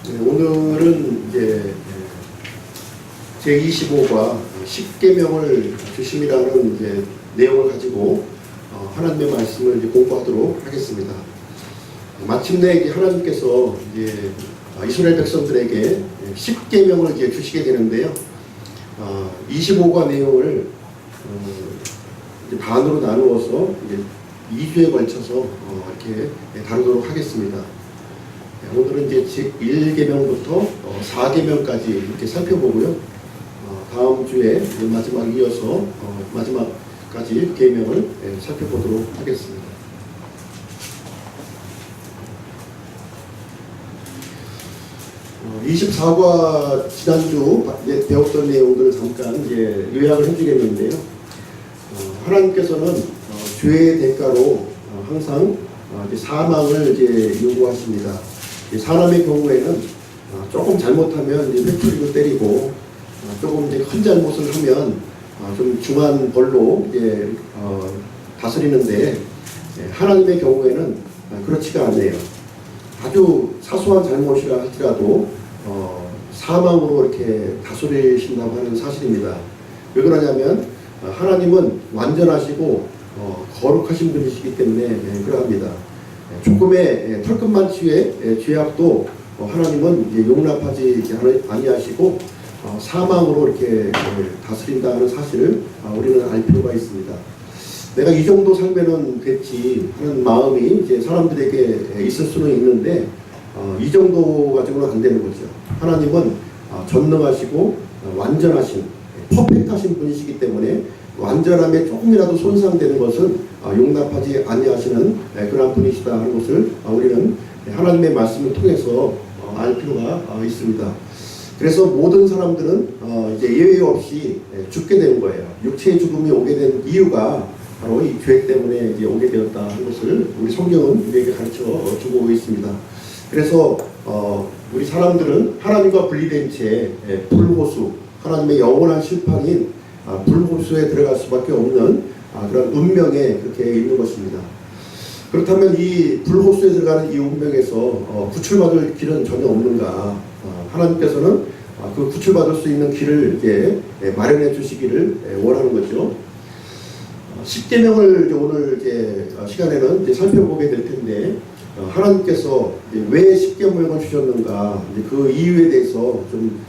오늘은 이제 제25과 10계명을 주심이라는 이제 내용을 가지고 하나님의 말씀을 이제 공부하도록 하겠습니다. 마침내 이제 하나님께서 이제 이스라엘 백성들에게 10계명을 이제 주시게 되는데요. 25과 내용을 이제 반으로 나누어서 이제 2주에 걸쳐서 이렇게 다루도록 하겠습니다. 오늘은 이제 1계명부터 4계명까지 이렇게 살펴보고요. 다음 주에 마지막 이어서 마지막까지 계명을 살펴보도록 하겠습니다. 24과 지난주 배웠던 내용들을 잠깐 이제 요약을 해주겠는데요. 하나님께서는 죄의 대가로 항상 사망을 이제 요구하십니다. 사람의 경우에는 조금 잘못하면 이제 회초리로 때리고 조금 이제 큰 잘못을 하면 좀 중한 벌로 이제 다스리는데, 하나님의 경우에는 그렇지가 않네요. 아주 사소한 잘못이라 할지라도 사망으로 이렇게 다스리신다고 하는 사실입니다. 왜 그러냐면 하나님은 완전하시고 거룩하신 분이시기 때문에 그러합니다. 조금의 털끝만치의 죄악도 하나님은 이제 용납하지 아니하시고 사망으로 이렇게 다스린다는 사실을 우리는 알 필요가 있습니다. 내가 이 정도 살면은 됐지 하는 마음이 이제 사람들에게 있을 수는 있는데 이 정도 가지고는 안 되는 거죠. 하나님은 전능하시고 완전하신 퍼펙트하신 분이시기 때문에 완전함에 조금이라도 손상되는 것은 용납하지 아니하시는 그런 분이시다 하는 것을 우리는 하나님의 말씀을 통해서 알 필요가 있습니다. 그래서 모든 사람들은 이제 예외 없이 죽게 되는 거예요. 육체의 죽음이 오게 된 이유가 바로 이 죄 때문에 이제 오게 되었다 하는 것을 우리 성경은 우리에게 가르쳐 주고 있습니다. 그래서 우리 사람들은 하나님과 분리된 채 불호수, 하나님의 영원한 실판인 불호수에 들어갈 수밖에 없는 그런 운명에 그렇게 있는 것입니다. 그렇다면 이 불호수에 들어가는 이 운명에서 구출받을 길은 전혀 없는가? 하나님께서는 그 구출받을 수 있는 길을 이제 마련해 주시기를 원하는 거죠. 10계명을 오늘 이제 시간에는 이제 살펴보게 될 텐데, 하나님께서 왜 10계명을 주셨는가, 그 이유에 대해서 좀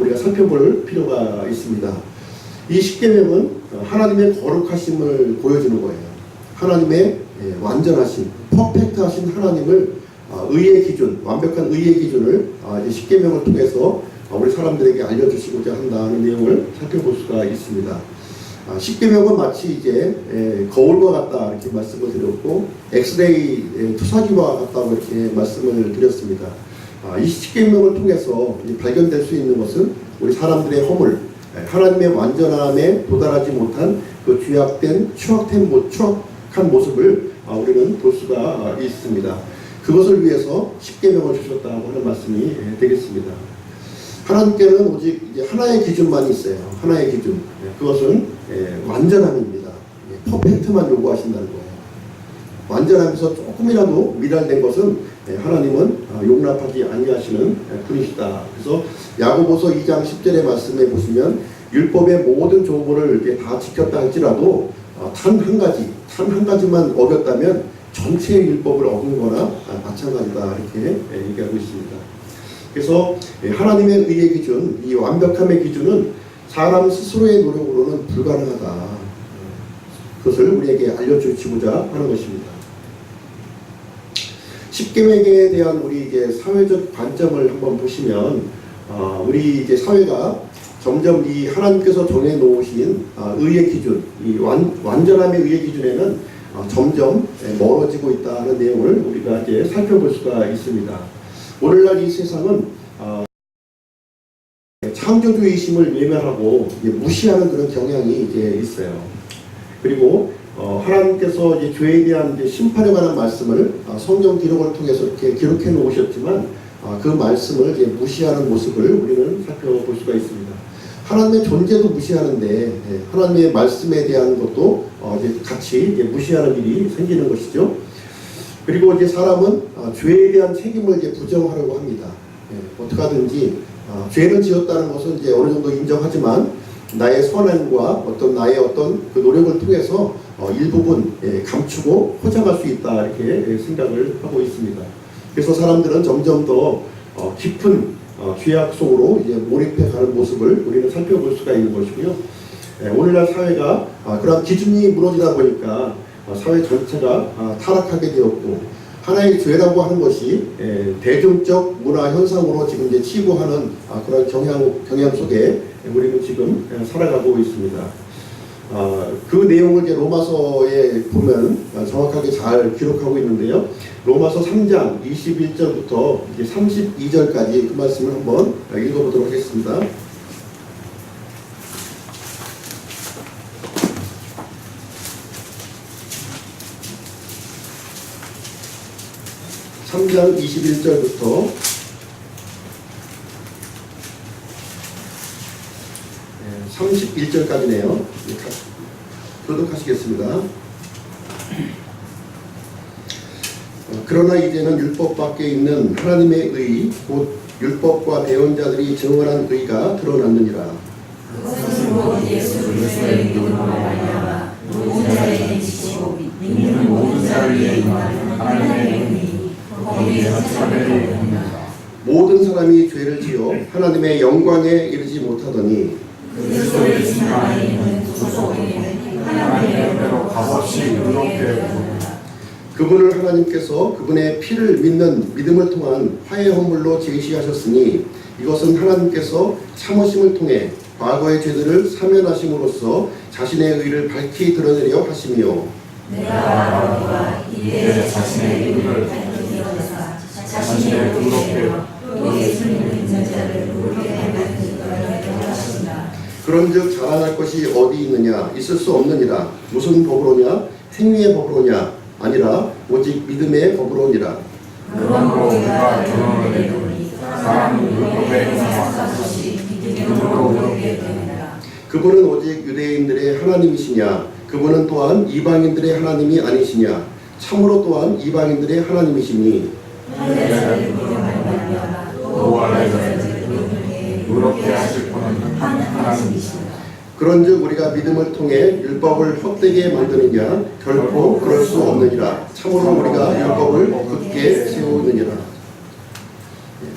우리가 살펴볼 필요가 있습니다. 이 10계명은 하나님의 거룩하심을 보여주는 거예요. 하나님의 완전하신, 퍼펙트하신 하나님을 의의 기준, 완벽한 의의 기준을 10계명을 통해서 우리 사람들에게 알려주시고자 한다는 내용을 살펴볼 수가 있습니다. 10계명은 마치 이제 거울과 같다 이렇게 말씀을 드렸고, 엑스레이 투사기와 같다고 이렇게 말씀을 드렸습니다. 이 10계명을 통해서 발견될 수 있는 것은 우리 사람들의 허물, 하나님의 완전함에 도달하지 못한 그 죄악된 추악한 모습을 우리는 볼 수가 있습니다. 그것을 위해서 10계명을 주셨다고 하는 말씀이 되겠습니다. 하나님께는 오직 이제 하나의 기준만 있어요. 하나의 기준. 그것은 완전함입니다. 퍼펙트만 요구하신다는 거예요. 완전함에서 조금이라도 미달된 것은 하나님은 용납하지 아니하시는 분이시다. 그래서 야고보서 2장 10절의 말씀에 보시면 율법의 모든 조문을 다 지켰다 할지라도 단 한 가지만 어겼다면 전체의 율법을 어긴 거나 마찬가지다 이렇게 얘기하고 있습니다. 그래서 하나님의 의의 기준, 이 완벽함의 기준은 사람 스스로의 노력으로는 불가능하다. 그것을 우리에게 알려주시고자 하는 것입니다. 10계명에 대한 우리 이제 사회적 관점을 한번 보시면, 우리 이제 사회가 점점 이 하나님께서 정해놓으신 의의 기준, 이 완전함의 의의 기준에는 점점 멀어지고 있다는 내용을 우리가 이제 살펴볼 수가 있습니다. 오늘날 이 세상은 창조주의심을 외면하고 무시하는 그런 경향이 이제 있어요. 그리고 하나님께서 이제 죄에 대한 이제 심판에 관한 말씀을 성경 기록을 통해서 이렇게 기록해 놓으셨지만 그 말씀을 이제 무시하는 모습을 우리는 살펴볼 수가 있습니다. 하나님의 존재도 무시하는데 하나님의 말씀에 대한 것도 이제 같이 이제 무시하는 일이 생기는 것이죠. 그리고 이제 사람은 죄에 대한 책임을 이제 부정하려고 합니다. 어떻게 하든지 죄를 지었다는 것은 이제 어느 정도 인정하지만 나의 선행과 어떤 나의 어떤 그 노력을 통해서 일부분 감추고 포장할 수 있다 이렇게 생각을 하고 있습니다. 그래서 사람들은 점점 더 깊은 죄악 속으로 이제 몰입해 가는 모습을 우리는 살펴볼 수가 있는 것이고요. 오늘날 사회가 그런 기준이 무너지다 보니까 사회 전체가 타락하게 되었고 하나의 죄라고 하는 것이 대중적 문화 현상으로 지금 이제 치부하는 그런 경향 속에 우리는 지금 살아가고 있습니다. 그 내용을 이제 로마서에 보면 정확하게 잘 기록하고 있는데요. 로마서 3장 21절부터 이제 32절까지 그 말씀을 한번 읽어보도록 하겠습니다. 3장 21절부터 31절까지네요. 교독하시겠습니다. 그러나 이제는 율법 밖에 있는 하나님의 의, 곧 율법과 배운 자들이 증언한 의가 드러났느니라. 그것은 곧 예수 그리스도의 이름으로 말미암아 모든 자에게 지시고 믿는 모든 자를 위해 임하는 하나님의 은혜니 거기에서 차별을 받는다. 모든 사람이 죄를 지어 하나님의 영광에 이르지 못하더니 그리스도의 신 안에 있는 구속에 하나님의 은혜로 값없이 의롭게 부른다. 그분을 하나님께서 그분의 피를 믿는 믿음을 통한 화해 헌물로 제시하셨으니 이것은 하나님께서 참으심을 통해 과거의 죄들을 사면하심으로써 자신의 의를 밝히 드러내려 하심이요. 내가 너희가 이때 자신의 의를 밝히 드러내사 자신의 의롭게 또 예수님을 믿는 자를 의롭게 밝히 드러내려 하신다. 그런즉 자랑할 것이 어디 있느냐? 있을 수 없느니라. 무슨 법으로냐? 행위의 법으로냐? 아니라 오직 믿음의 법으로니라. 그러므로 우리가 결론을 내리노니 사람은 율법에 행하는 것이 믿음으로 의롭게 됩니다. 그분은 오직 유대인들의 하나님이시냐? 그분은 또한 이방인들의 하나님이 아니시냐? 참으로 또한 이방인들의 하나님이시니 할례자를 믿어 말미암아 또 할례자를 의롭게 하실 분은 하나님이시다. 그런즉 우리가 믿음을 통해 율법을 헛되게 만드느냐? 결코 그럴 수 없느니라. 참으로 우리가 율법을 굳게 세우느니라.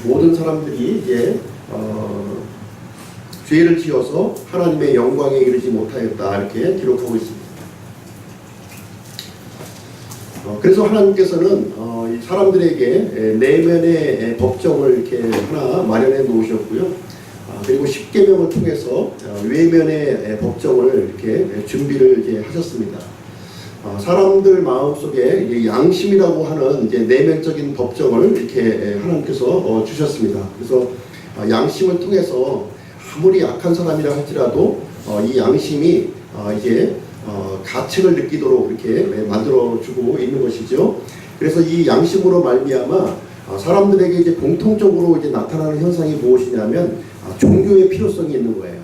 모든 사람들이 이제 죄를 지어서 하나님의 영광에 이르지 못하였다 이렇게 기록하고 있습니다. 그래서 하나님께서는 사람들에게 내면의 법정을 이렇게 하나 마련해 놓으셨고요. 그리고 십계명을 통해서 외면의 법정을 이렇게 준비를 이제 하셨습니다. 사람들 마음속에 양심이라고 하는 이제 내면적인 법정을 이렇게 하나님께서 주셨습니다. 그래서 양심을 통해서 아무리 약한 사람이라 할지라도 이 양심이 이제 가책을 느끼도록 이렇게 만들어주고 있는 것이죠. 그래서 이 양심으로 말미암아 사람들에게 이제 공통적으로 이제 나타나는 현상이 무엇이냐면 종교의 필요성이 있는 거예요.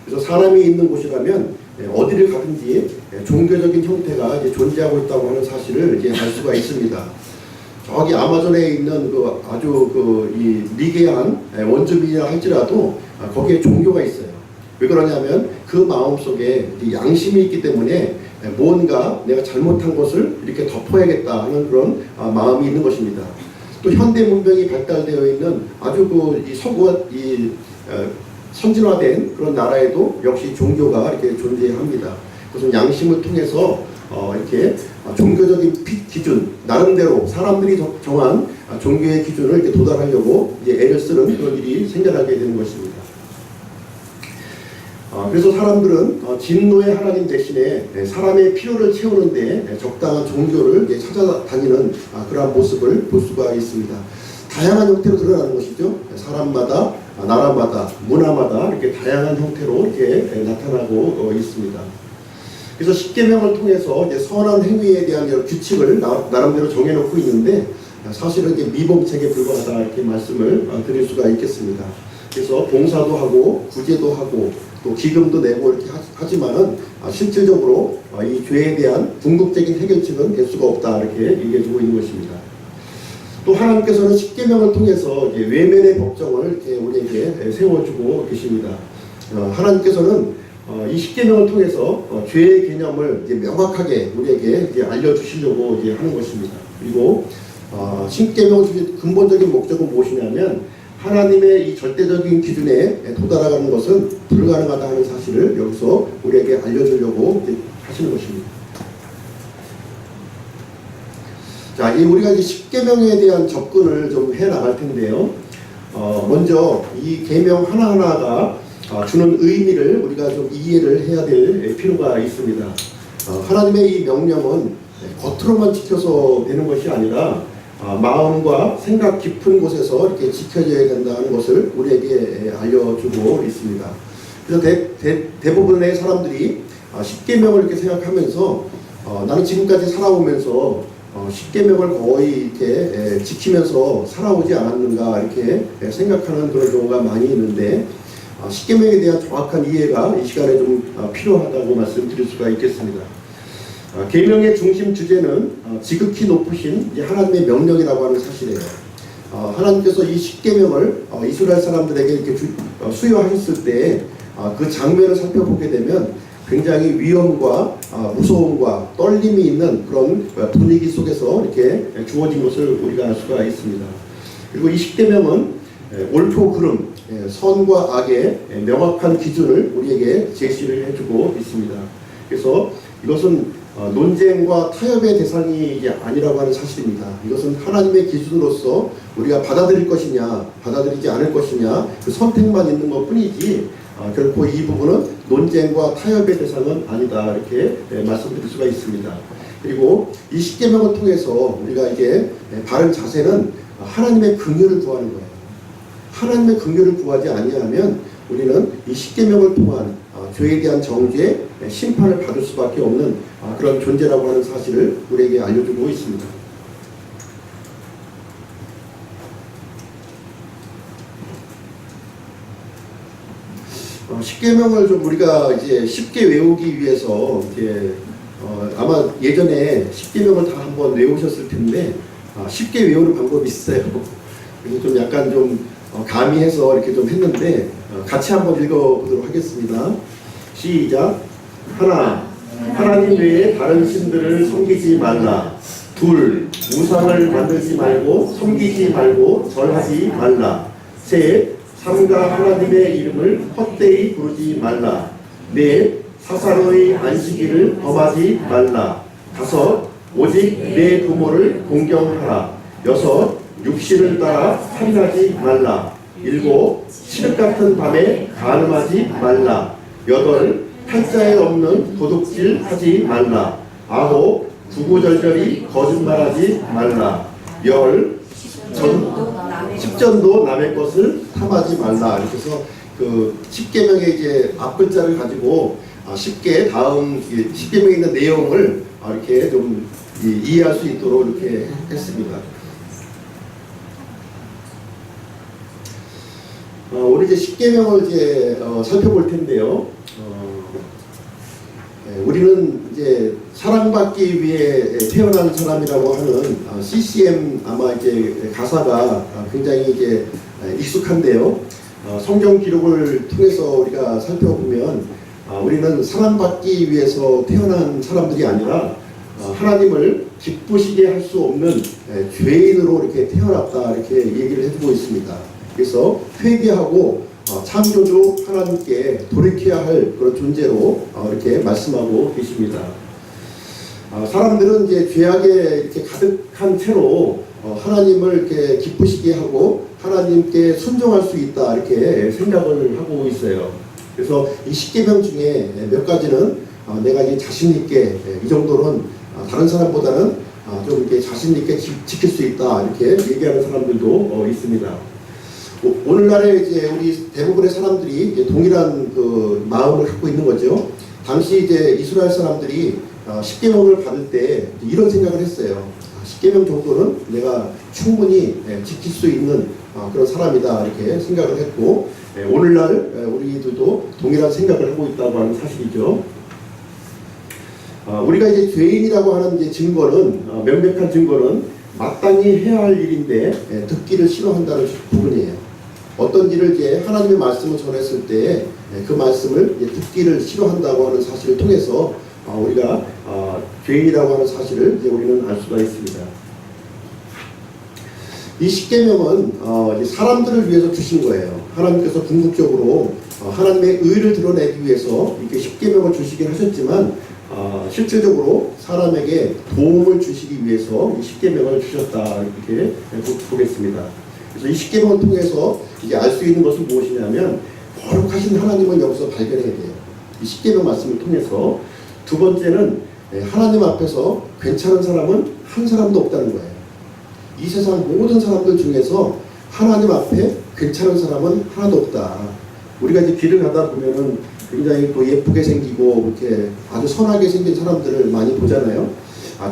그래서 사람이 있는 곳이라면 어디를 가든지 종교적인 형태가 이제 존재하고 있다고 하는 사실을 이제 알 수가 있습니다. 저기 아마존에 있는 그 아주 이 미개한 원주민이라 할지라도 거기에 종교가 있어요. 왜 그러냐면 그 마음 속에 양심이 있기 때문에 뭔가 내가 잘못한 것을 이렇게 덮어야겠다 하는 그런 마음이 있는 것입니다. 또 현대 문명이 발달되어 있는 아주 이 서구와 선진화된 그런 나라에도 역시 종교가 이렇게 존재합니다. 그래서 양심을 통해서 이렇게 종교적인 기준, 나름대로 사람들이 정한 종교의 기준을 이렇게 도달하려고 이제 애를 쓰는 그런 일이 생겨나게 되는 것입니다. 그래서 사람들은 진노의 하나님 대신에 사람의 필요를 채우는데 적당한 종교를 이제 찾아다니는 그러한 모습을 볼 수가 있습니다. 다양한 형태로 드러나는 것이죠. 사람마다, 나라마다, 문화마다 이렇게 다양한 형태로 이렇게 나타나고 있습니다. 그래서 십계명을 통해서 이제 선한 행위에 대한 여러 규칙을 나름대로 정해놓고 있는데 사실은 이제 미봉책에 불과하다 이렇게 말씀을 드릴 수가 있겠습니다. 그래서 봉사도 하고 구제도 하고 또 기금도 내고 이렇게 하지만은 실질적으로 이 죄에 대한 궁극적인 해결책은 될 수가 없다 이렇게 얘기해주고 있는 것입니다. 또 하나님께서는 십계명을 통해서 외면의 법정을 우리에게 세워주고 계십니다. 하나님께서는 이 십계명을 통해서 죄의 개념을 명확하게 우리에게 알려주시려고 하는 것입니다. 그리고 십계명의 근본적인 목적은 무엇이냐면 하나님의 이 절대적인 기준에 도달하는 것은 불가능하다 하는 사실을 여기서 우리에게 알려주려고 하시는 것입니다. 자, 우리가 이제 십계명에 대한 접근을 좀 해 나갈 텐데요. 먼저 이 계명 하나하나가 주는 의미를 우리가 좀 이해를 해야 될 필요가 있습니다. 하나님의 이 명령은 겉으로만 지켜서 되는 것이 아니라 마음과 생각 깊은 곳에서 이렇게 지켜져야 된다는 것을 우리에게 알려주고 있습니다. 그래서 대부분의 사람들이 십계명을 이렇게 생각하면서 나는 지금까지 살아오면서 십계명을 거의 이렇게 지키면서 살아오지 않았는가 이렇게 생각하는 그런 경우가 많이 있는데 십계명에 대한 정확한 이해가 이 시간에 좀 필요하다고 말씀드릴 수가 있겠습니다. 계명의 중심 주제는 지극히 높으신 하나님의 명령이라고 하는 사실이에요. 하나님께서 이 십계명을 이스라엘 사람들에게 이렇게 수여하셨을 때 그 장면을 살펴보게 되면 굉장히 위험과 무서움과 떨림이 있는 그런 분위기 속에서 이렇게 주어진 것을 우리가 알 수가 있습니다. 그리고 이 십계명은 옳고 그름, 선과 악의 명확한 기준을 우리에게 제시를 해주고 있습니다. 그래서 이것은 논쟁과 타협의 대상이 아니라고 하는 사실입니다. 이것은 하나님의 기준으로서 우리가 받아들일 것이냐 받아들이지 않을 것이냐 그 선택만 있는 것 뿐이지 결코 이 부분은 논쟁과 타협의 대상은 아니다 이렇게 말씀드릴 수가 있습니다. 그리고 이 십계명을 통해서 우리가 이게 바른 자세는 하나님의 긍휼을 구하는 거예요. 하나님의 긍휼을 구하지 아니하면 우리는 이 십계명을 통한 죄에 대한 정죄, 심판을 받을 수밖에 없는 그런 존재라고 하는 사실을 우리에게 알려주고 있습니다. 십계명을 좀 우리가 이제 쉽게 외우기 위해서 이제 아마 예전에 십계명을 다 한번 외우셨을 텐데 쉽게 외우는 방법이 있어요. 그래서 좀 약간 좀 가미해서 이렇게 좀 했는데 같이 한번 읽어보도록 하겠습니다. 시작. 하나, 하나님 외에 다른 신들을 섬기지 말라. 둘, 우상을 만들지 말고 섬기지 말고 절하지 말라. 셋, 삼가 하나님의 이름을 헛되이 부르지 말라. 넷, 사사로이 안식일을 범하지 말라. 다섯, 오직 내 부모를 공경하라. 여섯, 육신을 따라 살인하지 말라. 일곱, 칠흑 같은 밤에 간음하지 말라. 여덟, 팔자에 없는 도둑질 하지 말라. 아홉, 구구절절히 거짓말하지 말라. 열, 십전도 남의 것을 탐하지 말라. 이렇게 해서 그 십계명의 이제 앞글자를 가지고 쉽게 다음 십계명에 있는 내용을 이렇게 좀 이해할 수 있도록 이렇게 했습니다. 우리 이제 십계명을 이제 살펴볼 텐데요. 우리는 이제 사랑받기 위해 태어난 사람이라고 하는 CCM 아마 이제 가사가 굉장히 이제 익숙한데요. 성경 기록을 통해서 우리가 살펴보면 우리는 사랑받기 위해서 태어난 사람들이 아니라 하나님을 기쁘시게 할 수 없는 죄인으로 이렇게 태어났다 이렇게 얘기를 해주고 있습니다. 그래서 회개하고 창조주 하나님께 돌이켜야 할 그런 존재로 이렇게 말씀하고 계십니다. 사람들은 이제 죄악에 이렇게 가득한 채로 하나님을 이렇게 기쁘시게 하고 하나님께 순종할 수 있다 이렇게 생각을 하고 있어요. 그래서 이 십계명 중에 몇 가지는 내가 이제 자신 있게 이 정도는 다른 사람보다는 좀 이렇게 자신 있게 지킬 수 있다 이렇게 얘기하는 사람들도 있습니다. 오늘날에 이제 우리 대부분의 사람들이 이제 동일한 그 마음을 갖고 있는 거죠. 당시 이제 이스라엘 사람들이 십계명을 받을 때 이런 생각을 했어요. 십계명 정도는 내가 충분히 지킬 수 있는 그런 사람이다 이렇게 생각을 했고 오늘날 우리들도 동일한 생각을 하고 있다고 하는 사실이죠. 우리가 이제 죄인이라고 하는 이제 증거는 명백한 증거는 마땅히 해야 할 일인데 듣기를 싫어한다는 부분이에요. 어떤 일을 이제 하나님의 말씀을 전했을 때 그 말씀을 듣기를 싫어한다고 하는 사실을 통해서 우리가 죄인이라고 하는 사실을 이제 우리는 알 수가 있습니다. 이 십계명은 사람들을 위해서 주신 거예요. 하나님께서 궁극적으로 하나님의 의를 드러내기 위해서 이렇게 십계명을 주시긴 하셨지만 실질적으로 사람에게 도움을 주시기 위해서 이 십계명을 주셨다 이렇게 보겠습니다. 그래서 이 십계명을 통해서 이제 알 수 있는 것은 무엇이냐면 거룩하신 하나님을 여기서 발견해야 돼요. 이 십계명 말씀을 통해서. 두 번째는 하나님 앞에서 괜찮은 사람은 한 사람도 없다는 거예요. 이 세상 모든 사람들 중에서 하나님 앞에 괜찮은 사람은 하나도 없다. 우리가 이제 길을 가다 보면은 굉장히 또 예쁘게 생기고 이렇게 아주 선하게 생긴 사람들을 많이 보잖아요.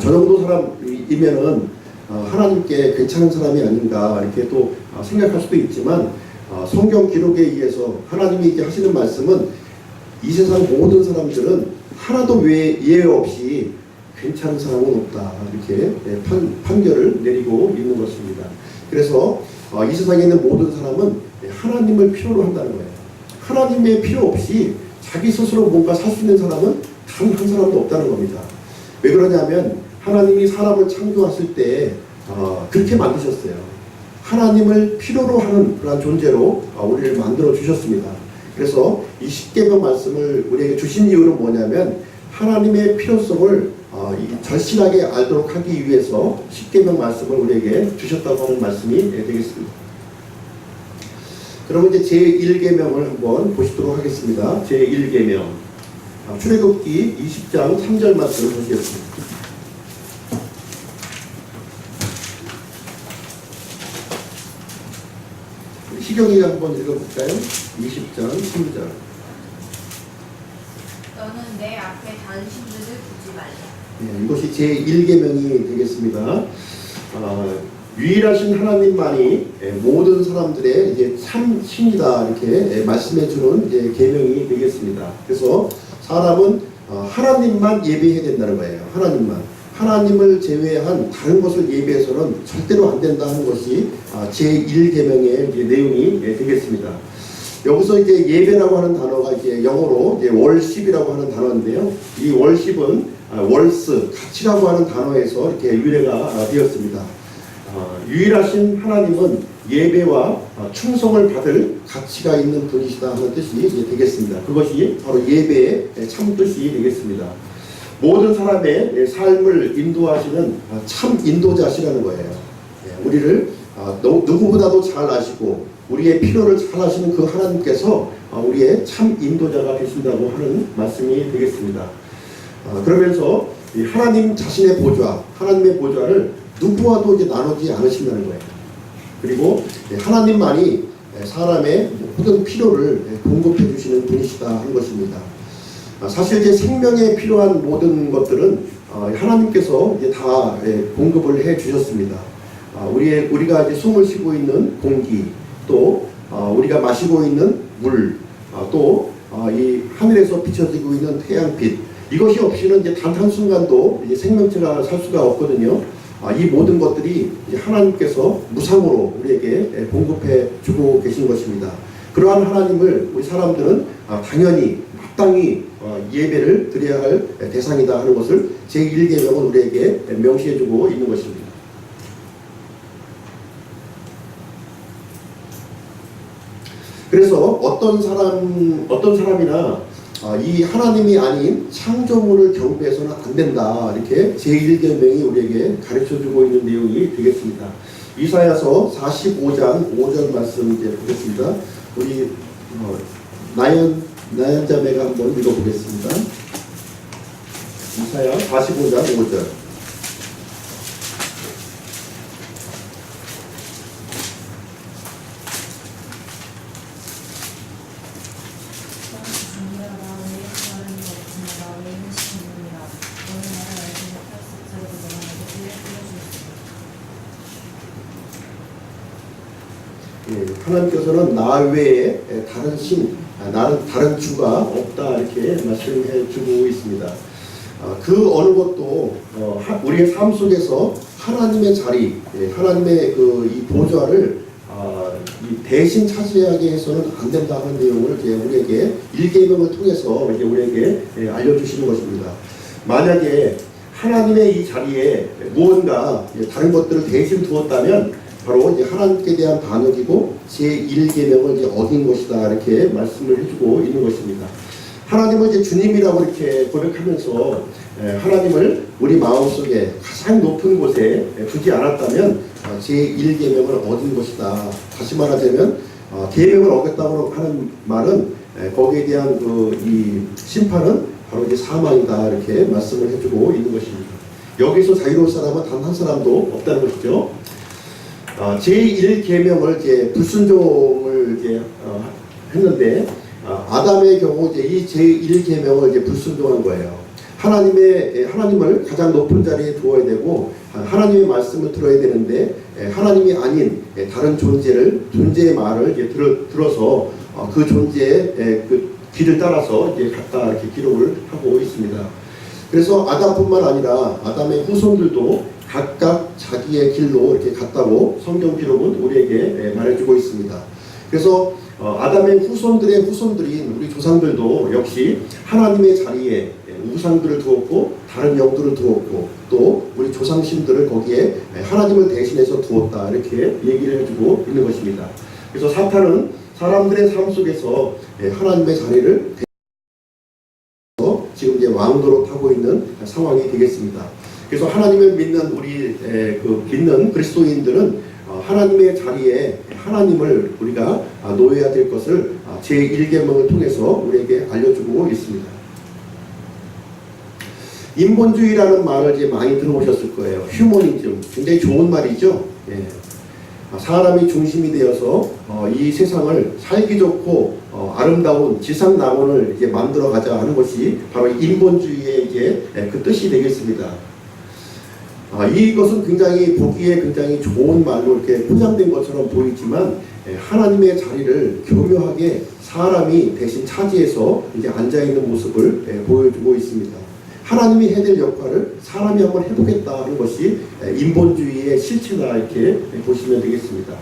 저 정도 사람이면은 하나님께 괜찮은 사람이 아닌가 이렇게 또 생각할 수도 있지만 성경 기록에 의해서 하나님이 이제 하시는 말씀은 이 세상 모든 사람들은 하나도 예외 없이 괜찮은 사람은 없다 이렇게 판결을 내리고 있는 것입니다. 그래서 이 세상에 있는 모든 사람은 하나님을 필요로 한다는 거예요. 하나님의 필요 없이 자기 스스로 뭔가 살 수 있는 사람은 단 한 사람도 없다는 겁니다. 왜 그러냐면 하나님이 사람을 창조하실 때 그렇게 만드셨어요. 하나님을 필요로 하는 그런 존재로 우리를 만들어 주셨습니다. 그래서 이 십계명 말씀을 우리에게 주신 이유는 뭐냐면 하나님의 필요성을 절실하게 알도록 하기 위해서 십계명 말씀을 우리에게 주셨다고 하는 말씀이 되겠습니다. 그러면 이제 제1계명을 한번 보시도록 하겠습니다. 제1계명 출애굽기 20장 3절 말씀을 보시겠습니다. 시경이가 한번 읽어볼까요? 20장 3절. 너는 내 앞에 다른 신들을 두지 말라. 이것이 제1계명이 되겠습니다. 유일하신 하나님만이 모든 사람들의 이제 참 신이다 이렇게 말씀해주는 이제 계명이 되겠습니다. 그래서 사람은 하나님만 예배해야 된다는 거예요. 하나님을 제외한 다른 것을 예배해서는 절대로 안 된다 하는 것이 제1계명의 내용이 되겠습니다. 여기서 이제 예배라고 하는 단어가 이제 영어로 이제 월십이라고 하는 단어인데요. 이 월십은 월스, 가치라고 하는 단어에서 이렇게 유래가 되었습니다. 유일하신 하나님은 예배와 충성을 받을 가치가 있는 분이시다 하는 뜻이 되겠습니다. 그것이 바로 예배의 참 뜻이 되겠습니다. 모든 사람의 삶을 인도하시는 참 인도자시라는 거예요. 우리를 누구보다도 잘 아시고 우리의 필요를 잘 아시는 그 하나님께서 우리의 참 인도자가 되신다고 하는 말씀이 되겠습니다. 그러면서 하나님 자신의 보좌, 하나님의 보좌를 누구와도 이제 나누지 않으신다는 거예요. 그리고 하나님만이 사람의 모든 필요를 공급해 주시는 분이시다 하는 것입니다. 사실 이제 생명에 필요한 모든 것들은 하나님께서 이제 다 공급을 해 주셨습니다. 우리가 이제 숨을 쉬고 있는 공기, 또 우리가 마시고 있는 물, 또 이 하늘에서 비춰지고 있는 태양빛, 이것이 없이는 이제 단 한순간도 이제 생명체가 살 수가 없거든요. 이 모든 것들이 이제 하나님께서 무상으로 우리에게 공급해 주고 계신 것입니다. 그러한 하나님을 우리 사람들은 당연히 마땅히 예배를 드려야 할 대상이다 하는 것을 제1계명은 우리에게 명시해 주고 있는 것입니다. 그래서 어떤 사람이나 이 하나님이 아닌 창조물을 경배해서는 안 된다 이렇게 제1계명이 우리에게 가르쳐주고 있는 내용이 되겠습니다. 이사야서 45장 5절 말씀 이제 보겠습니다. 우리 나연 자매가 한번 읽어보겠습니다. 이사야 45장 5절. 하나님께서는 나 외에 다른 신, 다른 주가 없다 이렇게 말씀해 주고 있습니다. 그 어느 것도 우리의 삶 속에서 하나님의 자리, 하나님의 이 보좌를 이 대신 차지하게 해서는 안 된다 하는 내용을 이제 우리에게 일계명을 통해서 이제 우리에게 알려주시는 것입니다. 만약에 하나님의 이 자리에 무언가 다른 것들을 대신 두었다면 바로 이제 하나님께 대한 반역이고 제1계명을 이제 어긴 것이다 이렇게 말씀을 해주고 있는 것입니다. 하나님을 이제 주님이라고 이렇게 고백하면서 하나님을 우리 마음속에 가장 높은 곳에 두지 않았다면 제1계명을 어긴 것이다. 다시 말하자면 계명을 어겼다고 하는 말은 거기에 대한 이 심판은 바로 이제 사망이다 이렇게 말씀을 해주고 있는 것입니다. 여기서 자유로울 사람은 단 한 사람도 없다는 것이죠. 제1계명을 이제 불순종을 이제 했는데 아담의 경우 이제 이 제1계명을 이제 불순종한 거예요. 하나님을 가장 높은 자리에 두어야 되고 하나님의 말씀을 들어야 되는데 하나님이 아닌 다른 존재의 말을 이제 들어서 그 존재의 그 길을 따라서 이제 갔다 이렇게 기록을 하고 있습니다. 그래서 아담뿐만 아니라 아담의 후손들도 각각 자기의 길로 이렇게 갔다고 성경 기록은 우리에게 말해주고 있습니다. 그래서 아담의 후손들의 후손들인 우리 조상들도 역시 하나님의 자리에 우상들을 두었고 다른 영들을 두었고 또 우리 조상신들을 거기에 하나님을 대신해서 두었다 이렇게 얘기를 해주고 있는 것입니다. 그래서 사탄은 사람들의 삶 속에서 하나님의 자리를 지금 이제 왕도로 타고 있는 상황이 되겠습니다. 그래서 하나님을 믿는 우리 믿는 그리스도인들은 하나님의 자리에 하나님을 우리가 놓여야 될 것을 제1계명을 통해서 우리에게 알려주고 있습니다. 인본주의라는 말을 이제 많이 들어보셨을 거예요. 휴머니즘, 굉장히 좋은 말이죠. 사람이 중심이 되어서 이 세상을 살기 좋고 아름다운 지상낙원을 이제 만들어 가자 하는 것이 바로 인본주의의 이제 그 뜻이 되겠습니다. 이것은 굉장히 보기에 굉장히 좋은 말로 이렇게 포장된 것처럼 보이지만 하나님의 자리를 교묘하게 사람이 대신 차지해서 이제 앉아 있는 모습을 보여주고 있습니다. 하나님이 해야 될 역할을 사람이 한번 해보겠다 하는 것이 인본주의의 실체다 이렇게 보시면 되겠습니다.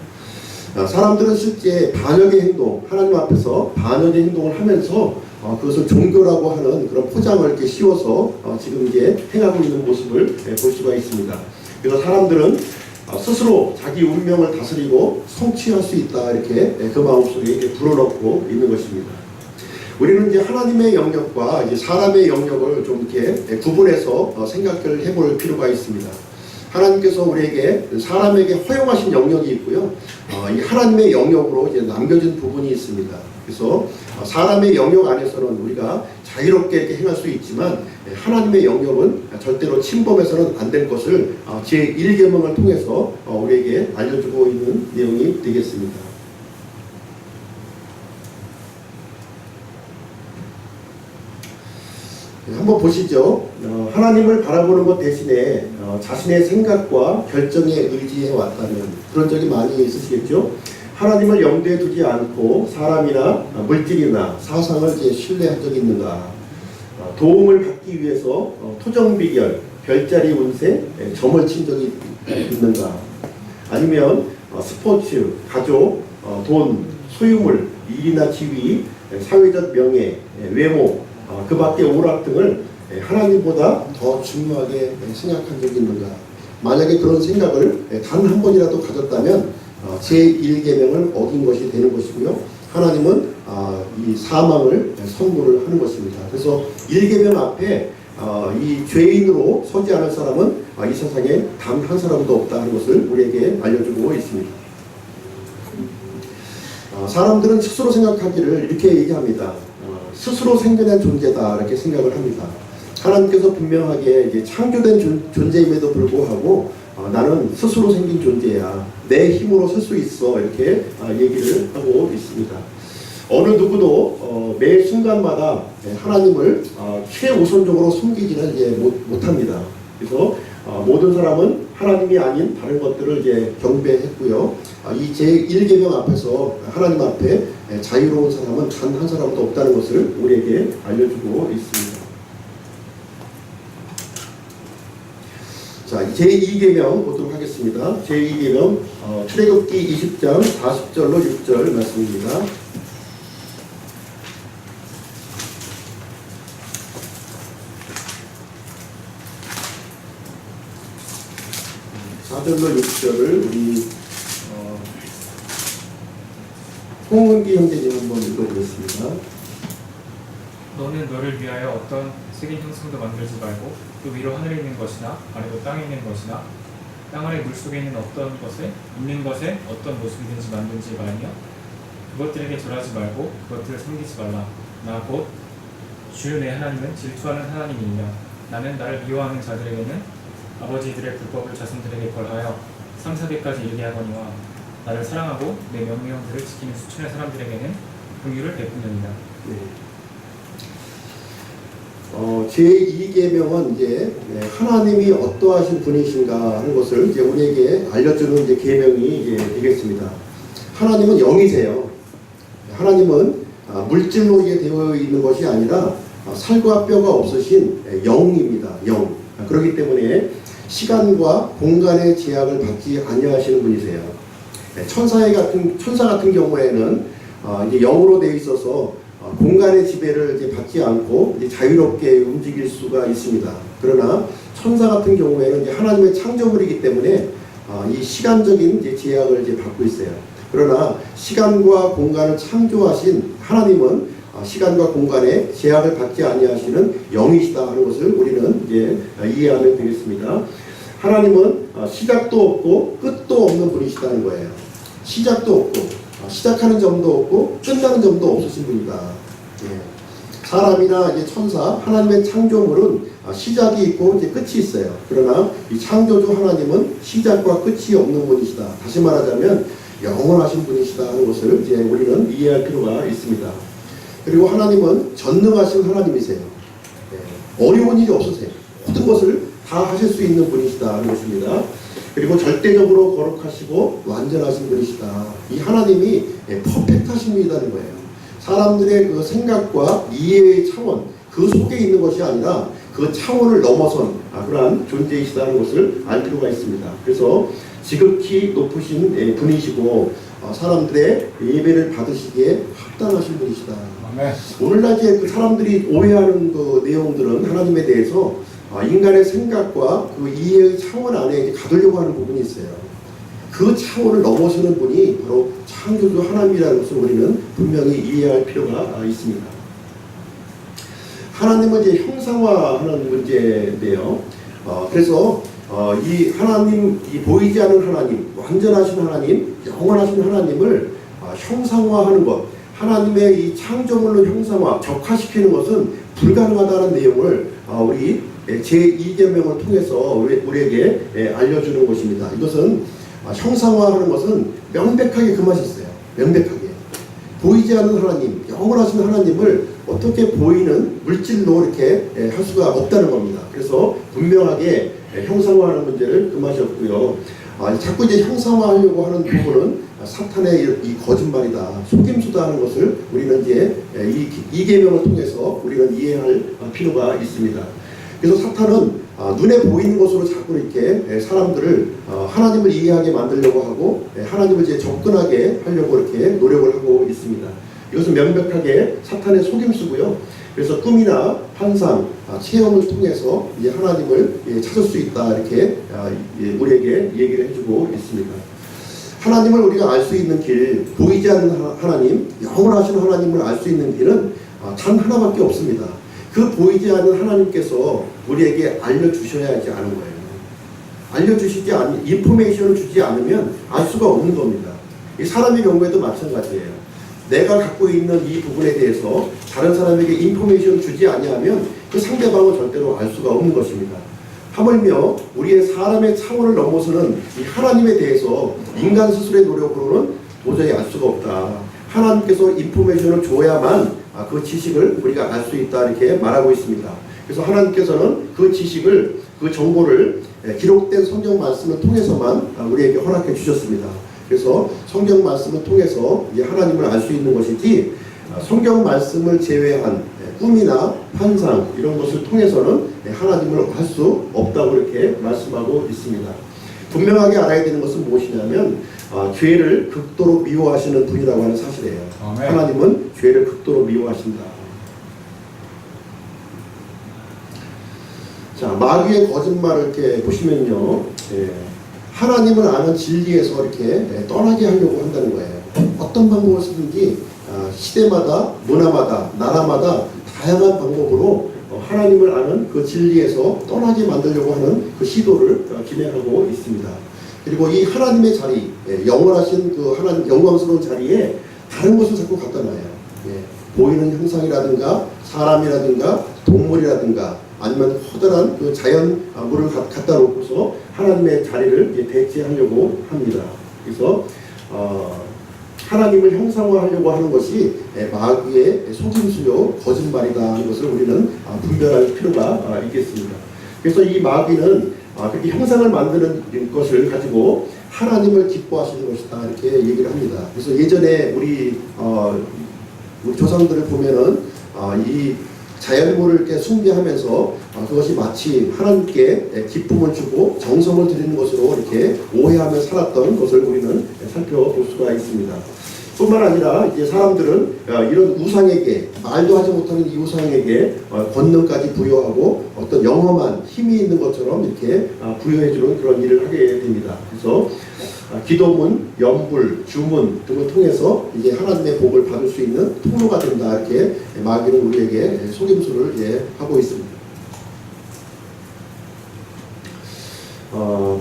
사람들은 실제 반역의 행동, 하나님 앞에서 반역의 행동을 하면서 그것을 종교라고 하는 그런 포장을 이렇게 씌워서 지금 이제 행하고 있는 모습을 볼 수가 있습니다. 그래서 사람들은 스스로 자기 운명을 다스리고 성취할 수 있다 이렇게 그 마음속에 이렇게 불어넣고 있는 것입니다. 우리는 이제 하나님의 영역과 이제 사람의 영역을 좀 이렇게 구분해서 생각을 해볼 필요가 있습니다. 하나님께서 우리에게 사람에게 허용하신 영역이 있고요. 이 하나님의 영역으로 이제 남겨진 부분이 있습니다. 그래서 사람의 영역 안에서는 우리가 자유롭게 이렇게 행할 수 있지만 하나님의 영역은 절대로 침범해서는 안 될 것을 제1계명을 통해서 우리에게 알려주고 있는 내용이 되겠습니다. 한번 보시죠. 하나님을 바라보는 것 대신에 자신의 생각과 결정에 의지해 왔다면 그런 적이 많이 있으시겠죠. 하나님을 염두에 두지 않고 사람이나 물질이나 사상을 이제 신뢰한 적이 있는가. 도움을 받기 위해서 토정비결, 별자리 운세, 점을 친 적이 있는가. 아니면 스포츠, 가족, 돈, 소유물, 일이나 지위, 사회적 명예, 외모, 그 밖의 오락 등을 하나님보다 더 중요하게 생각한 적이 있는가. 만약에 그런 생각을 단 한 번이라도 가졌다면 제1계명을 어긴 것이 되는 것이고요. 하나님은 이 사망을 선고를 하는 것입니다. 그래서 1계명 앞에 이 죄인으로 서지 않을 사람은 이 세상에 단 한 사람도 없다는 것을 우리에게 알려주고 있습니다. 사람들은 스스로 생각하기를 이렇게 얘기합니다. 스스로 생겨난 존재다 이렇게 생각을 합니다. 하나님께서 분명하게 이제 창조된 존재임에도 불구하고 나는 스스로 생긴 존재야. 내 힘으로 설 수 있어. 이렇게 얘기를 하고 있습니다. 어느 누구도 매 순간마다 하나님을 최우선적으로 섬기지는 이제 못합니다. 그래서 모든 사람은 하나님이 아닌 다른 것들을 이제 경배했고요. 이 제1계명 앞에서 하나님 앞에 자유로운 사람은 단 한 사람도 없다는 것을 우리에게 알려주고 있습니다. 제2계명 보도록 하겠습니다. 제2계명 출애굽기 20장 40절로 6절 말씀입니다. 4절로 6절을 우리 홍은기 형제님 한번 읽어보겠습니다. 너는 너를 위하여 어떤 색인 형상도 만들지 말고 그 위로 하늘에 있는 것이나 아래로 땅에 있는 것이나 땅 아래 물속에 있는 어떤 것에 있는 것에 어떤 모습이든지 만들지 말며 그것들에게 절하지 말고 그것들을 섬기지 말라. 나 곧 주 내 하나님은 질투하는 하나님이니라. 나는 나를 미워하는 자들에게는 아버지들의 불법을 자손들에게 벌하여 3, 4대까지 이르게 하거니와 나를 사랑하고 내 명령들을 지키는 수천의 사람들에게는 긍휼을 베푸느니라. 제2계명은 이제 하나님이 어떠하신 분이신가 하는 것을 이제 우리에게 알려주는 이제 계명이 이제 되겠습니다. 하나님은 영이세요. 하나님은 물질로 이게 되어 있는 것이 아니라 살과 뼈가 없으신 영입니다. 영. 그렇기 때문에 시간과 공간의 제약을 받지 아니하시는 분이세요. 천사 같은 경우에는 이제 영으로 되어 있어서 공간의 지배를 이제 받지 않고 이제 자유롭게 움직일 수가 있습니다. 그러나 천사 같은 경우에는 이제 하나님의 창조물이기 때문에 이 시간적인 이제 제약을 이제 받고 있어요. 그러나 시간과 공간을 창조하신 하나님은 시간과 공간에 제약을 받지 아니하시는 영이시다 하는 것을 우리는 이제 이해하면 되겠습니다. 하나님은 시작도 없고 끝도 없는 분이시다는 거예요. 시작도 없고 시작하는 점도 없고 끝나는 점도 없으신 분이다. 사람이나 이제 천사, 하나님의 창조물은 시작이 있고 이제 끝이 있어요. 그러나 이 창조주 하나님은 시작과 끝이 없는 분이시다. 다시 말하자면 영원하신 분이시다 하는 것을 이제 우리는 이해할 필요가 있습니다. 그리고 하나님은 전능하신 하나님이세요. 어려운 일이 없으세요. 모든 것을 다 하실 수 있는 분이시다 하는 것입니다. 그리고 절대적으로 거룩하시고 완전하신 분이시다. 이 하나님이 퍼펙트하신 분이라는 거예요. 사람들의 그 생각과 이해의 차원, 그 속에 있는 것이 아니라 그 차원을 넘어선 그러한 존재이시다는 것을 알 필요가 있습니다. 그래서 지극히 높으신 분이시고 사람들의 예배를 받으시기에 합당하신 분이시다. 오늘날 이제 그 사람들이 오해하는 그 내용들은 하나님에 대해서 인간의 생각과 그 이해의 차원 안에 이제 가두려고 하는 부분이 있어요. 그 차원을 넘어서는 분이 바로 창조주 하나님이라는 것을 우리는 분명히 이해할 필요가 있습니다. 하나님은 이제 형상화하는 문제인데요. 그래서 이 하나님, 이 보이지 않는 하나님, 완전하신 하나님, 영원하신 하나님을 형상화하는 것, 하나님의 이 창조물로 형상화, 적화시키는 것은 불가능하다는 내용을 우리 제2계명을 통해서 우리에게 알려주는 것입니다. 이것은 형상화하는 것은 명백하게 그 맛이 있어요. 명백하게. 보이지 않는 하나님, 영원하신 하나님을 어떻게 보이는 물질로 이렇게 할 수가 없다는 겁니다. 그래서 분명하게 형상화하는 문제를 금하셨고요. 자꾸 이제 형상화하려고 하는 부분은 사탄의 이 거짓말이다, 속임수다 하는 것을 우리는 이제 이 계명을 통해서 우리는 이해할 필요가 있습니다. 그래서 사탄은 눈에 보이는 것으로 자꾸 이렇게 사람들을 하나님을 이해하게 만들려고 하고 하나님을 이제 접근하게 하려고 이렇게 노력을 하고 있습니다. 이것은 명백하게 사탄의 속임수고요. 그래서 꿈이나 환상, 체험을 통해서 이제 하나님을 찾을 수 있다 이렇게 우리에게 얘기를 해주고 있습니다. 하나님을 우리가 알 수 있는 길, 보이지 않는 하나님, 영원하신 하나님을 알 수 있는 길은 단 하나밖에 없습니다. 그 보이지 않는 하나님께서 우리에게 알려주셔야 하지 않은 거예요. 알려주시지 않는, 인포메이션을 주지 않으면 알 수가 없는 겁니다. 이 사람의 경우에도 마찬가지예요. 내가 갖고 있는 이 부분에 대해서 다른 사람에게 인포메이션을 주지 아니하면 그 상대방은 절대로 알 수가 없는 것입니다. 하물며 우리의 사람의 차원을 넘어서는 이 하나님에 대해서 인간 스스로의 노력으로는 도저히 알 수가 없다. 하나님께서 인포메이션을 줘야만 그 지식을 우리가 알 수 있다 이렇게 말하고 있습니다. 그래서 하나님께서는 그 지식을, 그 정보를 기록된 성경 말씀을 통해서만 우리에게 허락해 주셨습니다. 그래서 성경 말씀을 통해서 이제 하나님을 알 수 있는 것이지 성경 말씀을 제외한 꿈이나 환상 이런 것을 통해서는 하나님을 알 수 없다고 이렇게 말씀하고 있습니다. 분명하게 알아야 되는 것은 무엇이냐면 죄를 극도로 미워하시는 분이라고 하는 사실이에요. 아멘. 하나님은 죄를 극도로 미워하신다. 자, 마귀의 거짓말을 이렇게 보시면요, 하나님을 아는 진리에서 이렇게 떠나게 하려고 한다는 거예요. 어떤 방법을 쓰든지 시대마다, 문화마다, 나라마다 다양한 방법으로 하나님을 아는 그 진리에서 떠나게 만들려고 하는 그 시도를 진행하고 있습니다. 그리고 이 하나님의 자리, 영원하신 그 하나님 영광스러운 자리에 다른 것을 자꾸 갖다 놔요. 보이는 형상이라든가 사람이라든가 동물이라든가 아니면 커다란 그 자연물을 갖다 놓고서 하나님의 자리를 대체하려고 합니다. 그래서 하나님을 형상화하려고 하는 것이 마귀의 속임수요 거짓말이다 하는 것을 우리는 분별할 필요가 있겠습니다. 그래서 이 마귀는 그렇게 형상을 만드는 것을 가지고 하나님을 기뻐하시는 것이다 이렇게 얘기를 합니다. 그래서 예전에 우리 조상들을 보면은 이 자연물을 이렇게 숭배하면서 그것이 마치 하나님께 기쁨을 주고 정성을 드리는 것으로 이렇게 오해하며 살았던 것을 우리는 살펴볼 수가 있습니다. 뿐만 아니라 이제 사람들은 이런 우상에게, 말도 하지 못하는 이 우상에게 권능까지 부여하고 어떤 영험한 힘이 있는 것처럼 이렇게 부여해주는 그런 일을 하게 됩니다. 그래서 기도문, 연불, 주문 등을 통해서 이제 하나님의 복을 받을 수 있는 통로가 된다 이렇게 마귀는 우리에게 속임수를 하고 있습니다.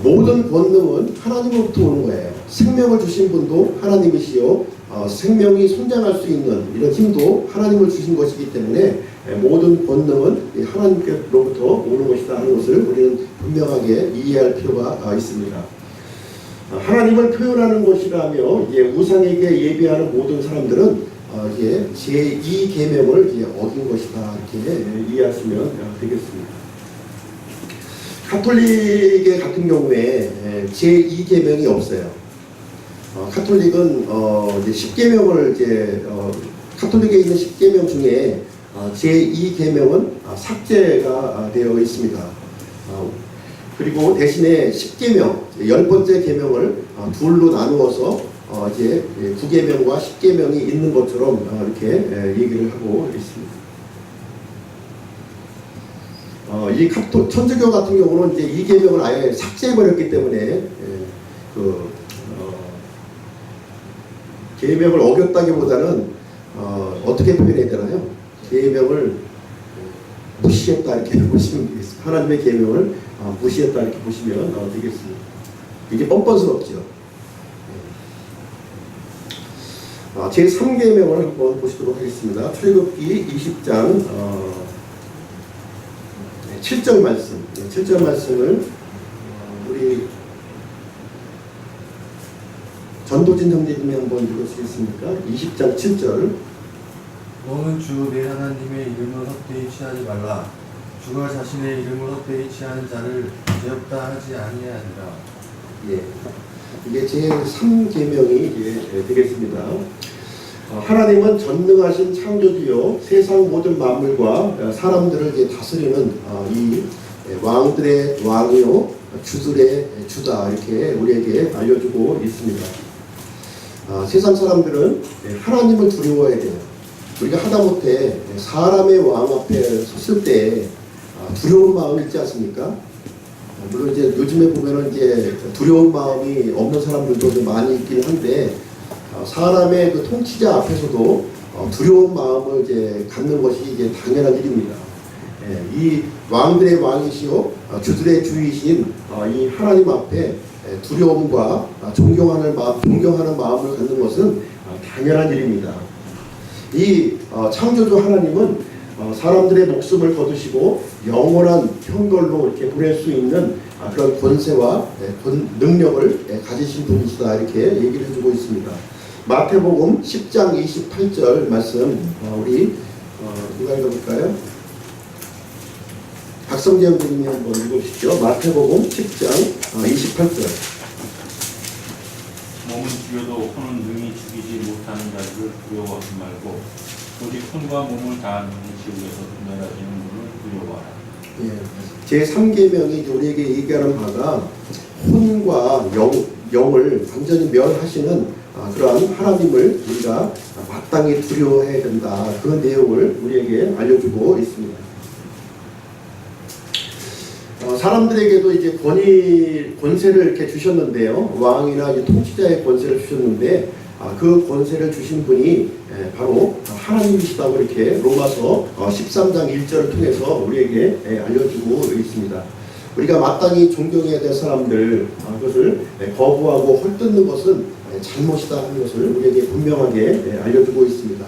모든 권능은 하나님으로부터 오는 거예요. 생명을 주신 분도 하나님이시요 생명이 성장할 수 있는 이런 힘도 하나님을 주신 것이기 때문에 모든 권능은 하나님께로부터 오는 것이다 하는 것을 우리는 분명하게 이해할 필요가 있습니다. 하나님을 표현하는 것이라며 이제 우상에게 예배하는 모든 사람들은 이제 제2계명을 이제 어긴 것이다 이렇게 이해하시면 되겠습니다. 가톨릭의 같은 경우에 제2계명이 없어요. 가톨릭은 이제 10계명을 이제 가톨릭에 있는 10계명 중에 제2계명은 삭제가 되어 있습니다. 그리고 대신에 10계명, 10번째 계명을 둘로 나누어서 이제 9계명과 10계명이 있는 것처럼 이렇게 얘기를 하고 있습니다. 이 천주교 같은 경우는 이제 이 계명을 아예 삭제해버렸기 때문에 계명을 어겼다기보다는 어떻게 표현해야 되나요? 계명을 무시했다 이렇게 보시면 되겠습니다. 하나님의 계명을 무시했다 이렇게 보시면 되겠습니다. 이게 뻔뻔스럽죠. 제3계명을 한번 보시도록 하겠습니다. 출애굽기 20장 7절 말씀, 7절 말씀을 우리 전도진 형제님이 한번 읽으시겠습니까? 20장 7절. 너는 주 내 하나님의 이름을 헛되이 취하지 말라. 주가 자신의 이름을 헛되이 취하는 자를 죄없다 하지 아니하니라. 예, 이게 제3계명이 되겠습니다. 하나님은 전능하신 창조주요 세상 모든 만물과 사람들을 이제 다스리는 이 왕들의 왕이요 주들의 주다 이렇게 우리에게 알려주고 있습니다. 세상 사람들은 하나님을 두려워해야 돼요. 우리가 하다못해 사람의 왕 앞에 섰을 때 두려운 마음이 있지 않습니까? 물론 이제 요즘에 보면은 이제 두려운 마음이 없는 사람들도 좀 많이 있긴 한데 사람의 그 통치자 앞에서도 두려운 마음을 이제 갖는 것이 이제 당연한 일입니다. 이 왕들의 왕이시요 주들의 주이신 이 하나님 앞에 두려움과 존경하는 마음을 갖는 것은 당연한 일입니다. 이 창조주 하나님은 사람들의 목숨을 거두시고 영원한 형벌로 이렇게 보낼 수 있는 그런 권세와 능력을 가지신 분이시다 이렇게 얘기를 해주고 있습니다. 마태복음 10장 28절 말씀 우리 누가 읽어볼까요? 박성재 형님이 한번 읽어주시죠. 마태복음 10장 28절. 몸은 죽여도 혼은 능히 죽이지 못하는 자들을 두려워하지 말고 오직 혼과 몸을 다 능히 지옥에서 분별하시는 분을 두려워하라. 예. 제3계명이 우리에게 얘기하는 바가 혼과 영을 완전히 멸하시는 그러한 하나님을 우리가 마땅히 두려워해야 된다. 그 내용을 우리에게 알려주고 있습니다. 사람들에게도 이제 권세를 이렇게 주셨는데요. 왕이나 이제 통치자의 권세를 주셨는데 그 권세를 주신 분이 바로 하나님이시다고 이렇게 로마서 13장 1절을 통해서 우리에게 알려주고 있습니다. 우리가 마땅히 존경해야 될 사람들 그것을 거부하고 헐뜯는 것은 잘못이다 하는 것을 우리에게 분명하게 알려주고 있습니다.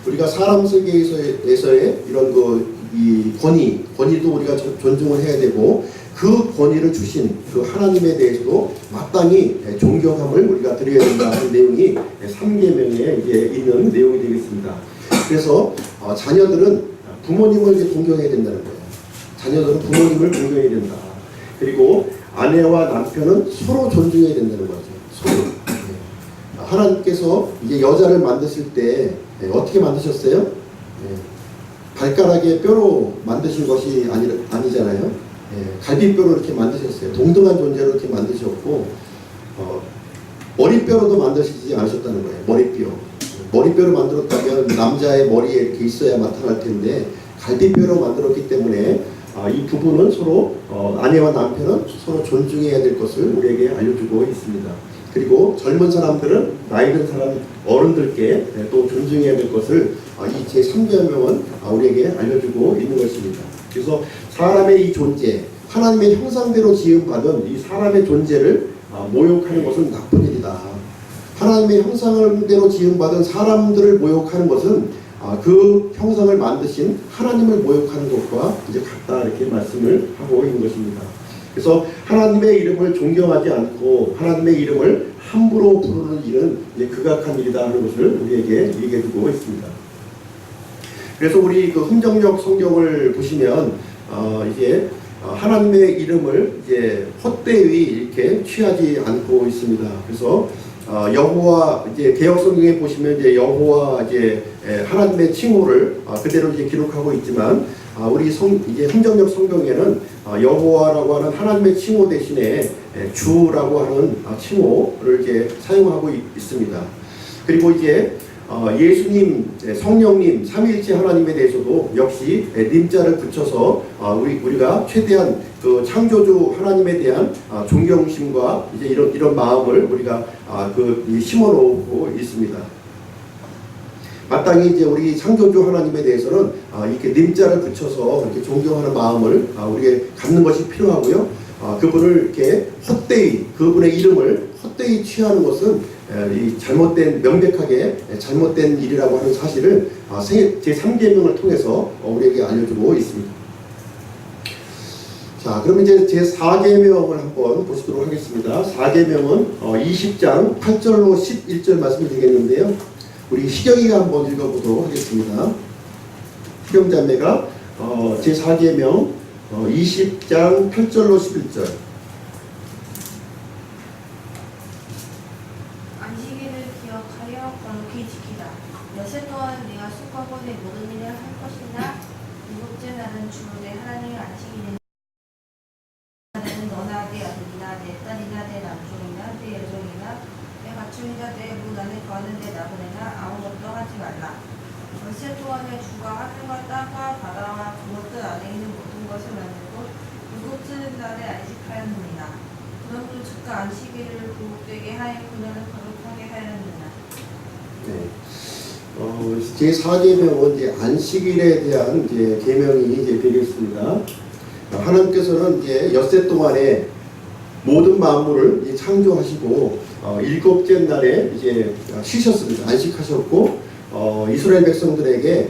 우리가 사람 세계에서의 이런 이 권위도 우리가 존중을 해야 되고 그 권위를 주신 그 하나님에 대해서도 마땅히 존경함을 우리가 드려야 된다 하는 내용이 3계명에 이제 있는 내용이 되겠습니다. 그래서 자녀들은 부모님을 이제 존경해야 된다는 거예요. 자녀들은 부모님을 존경해야 된다. 그리고 아내와 남편은 서로 존중해야 된다는 거죠. 서로. 하나님께서 이제 여자를 만드실 때 어떻게 만드셨어요? 발가락에 뼈로 만드신 것이 아니잖아요. 갈비뼈로 이렇게 만드셨어요. 동등한 존재로 이렇게 만드셨고 머리뼈로도 만드시지 않으셨다는 거예요. 머리뼈로 만들었다면 남자의 머리에 이렇게 있어야 나타날 텐데 갈비뼈로 만들었기 때문에 이 부부는 서로 아내와 남편은 서로 존중해야 될 것을 우리에게 알려주고 있습니다. 그리고 젊은 사람들은 나이 든 사람 어른들께 또 존중해야 될 것을 이 제3계명은 우리에게 알려주고 있는 것입니다. 그래서 사람의 이 존재, 하나님의 형상대로 지음받은 이 사람의 존재를 모욕하는 것은 나쁜 일이다. 하나님의 형상대로 지음받은 사람들을 모욕하는 것은 그 형상을 만드신 하나님을 모욕하는 것과 이제 같다 이렇게 말씀을 하고 있는 것입니다. 그래서 하나님의 이름을 존경하지 않고 하나님의 이름을 함부로 부르는 일은 이제 극악한 일이다 하는 것을 우리에게 얘기해 주고 있습니다. 그래서 우리 그 흥정역 성경을 보시면 이제 하나님의 이름을 이제 헛되이 이렇게 취하지 않고 있습니다. 그래서 여호와 이제 개역 성경에 보시면 이제 여호와 이제 하나님의 칭호를 그대로 이제 기록하고 있지만 우리 이제 흥정역 성경에는 여호와라고 하는 하나님의 칭호 대신에 주라고 하는 칭호를 이제 사용하고 있습니다. 그리고 이제 예수님, 성령님, 삼위일체 하나님에 대해서도 역시 님자를 붙여서 우리가 최대한 그 창조주 하나님에 대한 존경심과 이제 이런 마음을 우리가 심어놓고 있습니다. 마땅히 이제 우리 창조주 하나님에 대해서는 이렇게 님자를 붙여서 이렇게 존경하는 마음을 우리가 갖는 것이 필요하고요. 그분을 이렇게 헛되이 그분의 이름을 헛되이 취하는 것은 이 명백하게 잘못된 일이라고 하는 사실을 제3계명을 통해서 우리에게 알려주고 있습니다. 자, 그럼 이제 제4계명을 한번 보시도록 하겠습니다. 4계명은 20장 8절로 11절 말씀이 되겠는데요. 우리 희경이가 한번 읽어보도록 하겠습니다. 희경자매가 제4계명 20장 8절로 11절. 안식일을 기억하여 거룩히 지키라. 여세 동안 네가 속하고 내 모든 일을 할 것이나 일곱째 날은 주 내 하나님의 안식일이니 나는 너나 내 아들이나 내 딸이나 내 남종이나 내 여종이나 내 가축이나 내 문 안에 거하는 내 나그네나 아무것도 하지 말라. 열세 동안에 주가 하늘과 땅과 바다와 그것들 안에 있는 모든 것을 만들고 일곱째 날에 안식하였느니라. 그러므로 주가 안식일을 구속되게 하여 그날을 거룩하게 하였느니라. 네. 제4계명은 이제 안식일에 대한 이제 계명이 이제 되겠습니다. 하나님께서는 이제 엿새 동안에 모든 만물을 창조하시고 일곱째 날에 이제 쉬셨습니다. 안식하셨고 이스라엘 백성들에게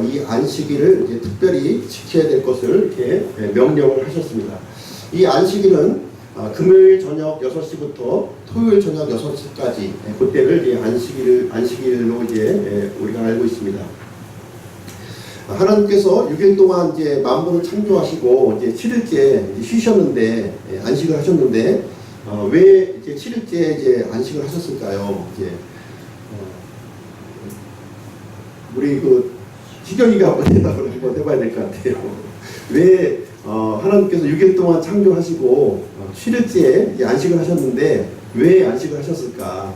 이 안식일을 이제 특별히 지켜야 될 것을 이렇게 명령을 하셨습니다. 이 안식일은 금요일 저녁 6시부터 토요일 저녁 6시까지 그때를 이제 안식일로 이제 우리가 알고 있습니다. 하나님께서 6일 동안 이제 만물을 창조하시고 이제 7일째 쉬셨는데 안식을 하셨는데 왜 이제 7일째 이제 안식을 하셨을까요? 이제 우리 그 희경이가 한번 대답을 한번 해봐야 될 것 같아요. 왜 하나님께서 6일 동안 창조하시고 7일째에 이제 안식을 하셨는데 왜 안식을 하셨을까?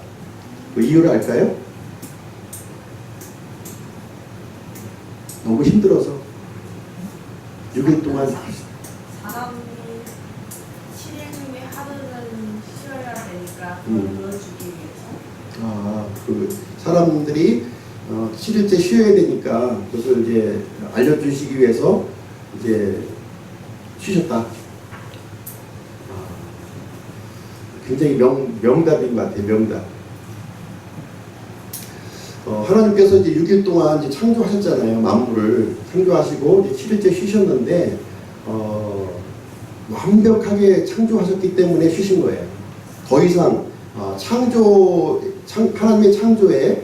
그 이유를 알까요? 너무 힘들어서 6일 동안 사람이 7일 중에 하루는 쉬어야 되니까 그걸 넣어주기 위해서. 그 사람들이 7일째 쉬어야 되니까 그것을 이제 알려주시기 위해서 이제 쉬셨다. 굉장히 명답인 것 같아요. 명답. 하나님께서 이제 6일 동안 이제 창조하셨잖아요. 만물을 창조하시고 이제 7일째 쉬셨는데 완벽하게 창조하셨기 때문에 쉬신 거예요. 더 이상 하나님의 창조에